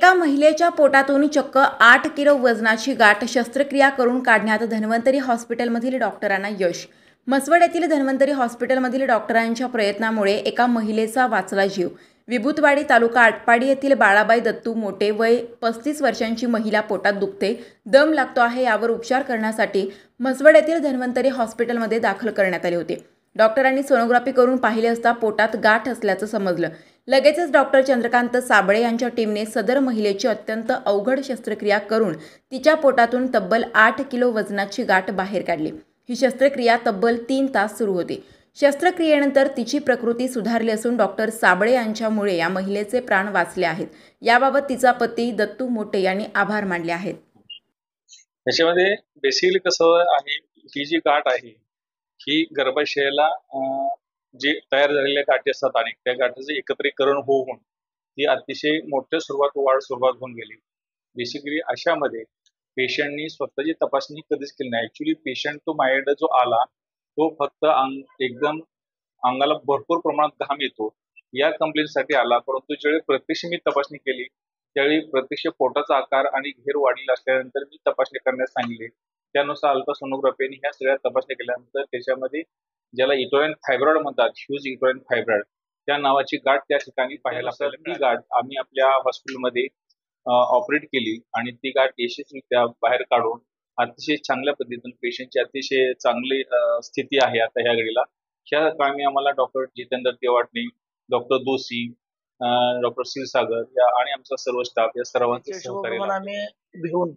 एका महिलेच्या पोटातून चक्क 8 किलो वजनाची गाठ शस्त्रक्रिया करून काढण्यात धन्वंतरी हॉस्पिटलमधील डॉक्टरांना यश. म्हसवड येथील धन्वंतरी हॉस्पिटलमधील डॉक्टरांच्या प्रयत्नामुळे एका महिलेचा वाचला जीव. विभूतवाडी तालुका आटपाडी येथील बाळाबाई दत्तू मोटे वय 35 वर्षांची महिला पोटात दुखते, दम लागतो आहे, यावर उपचार करण्यासाठी म्हसवड येथील धन्वंतरी हॉस्पिटलमध्ये दाखल करण्यात आले होते. डॉक्टरांनी सोनोग्राफी करून पाहिले असता पोटात गाठ असल्याचं समजलं. लगेचच डॉक्टर चंद्रकांत साबळे यांच्या टीमने सदर महिलेची अत्यंत अवघड शस्त्रक्रिया करून तिच्या पोटातून तब्बल 8 किलो वजनाची गाठ बाहेर काढली. ही शस्त्रक्रिया तब्बल 3 तास सुरू होती. शस्त्रक्रियेनंतर तिची प्रकृती सुधारली असून डॉक्टर साबळे यांच्यामुळे या महिलेचे प्राण वाचले आहेत. याबाबत तिचा पती दत्तू मोटे यांनी आभार मानले आहेत. त्याच्यामध्ये बेसिकली कसं आहे, ही जी गाठ आहे ही गर्भाशयाला जे तयार झालेल्या गाठी असतात आणि त्या गाठीचं एकत्रीकरण होऊन ती अतिशय मोठ्या वाढ सुरुवात होऊन गेली. बेसिकली अशामध्ये पेशंटनी स्वतःची तपासणी कधीच केली नाही. ऍक्च्युली पेशंट तो माझ्याकडे जो आला तो फक्त एकदम अंगाला भरपूर प्रमाणात घाम येतो या कंप्लेंटसाठी आला, परंतु ज्यावेळी प्रत्यक्ष मी तपासणी केली त्यावेळी प्रत्यक्ष पोटाचा आकार आणि घेर वाढलेला असल्यानंतर मी तपासणी करण्यास सांगितले. त्यानुसार अल्ट्रासोनोग्राफी आणि ह्या सगळ्या तपासणी केल्यानंतर त्याच्यामध्ये ज्याला इटोरियन फायब्रॉइड म्हणतात, ह्यूज इटोरियन फायब्रॉइड, त्या नावाची गाठ त्या ठिकाणी पाहायला मिळाली. ती गाठ आम्ही आपल्या हॉस्पिटलमध्ये ऑपरेट केली आणि ती गाठ यशस्वीरित्या बाहेर काढून अतिशय चांगल्या पद्धतीने पेशंटची अतिशय चांगली स्थिती आहे आता ह्या घडीला. ह्या कामी आम्हाला doctor Jitendra Devatne, doctor Doshi, doctor Kshirsagar या आणि आमचा सर्व स्टाफ या सर्वांचे सहकार्य आम्ही घेऊन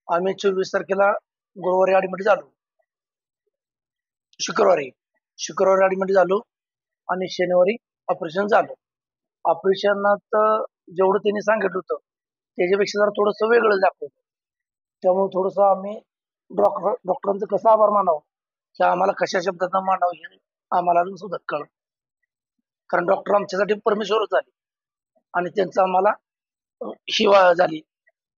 आम्ही 24 तारखेला गुरुवारी ऍडमिट झालो, शुक्रवारी ऍडमिट झालो आणि शनिवारी ऑपरेशन झालं. ऑपरेशनात जेवढं त्यांनी सांगितलं होतं त्याच्यापेक्षा जरा थोडंसं वेगळं दाखवलं. त्यामुळे थोडंसं आम्ही डॉक्टरांचं कसं आभार मानावं हे आम्हाला कशा शब्दांना मानावं हे आम्हाला सुद्धा कळलं. कारण डॉक्टर आमच्यासाठी परमेश्वरच झाले आणि त्यांचं आम्हाला शिवा झाली.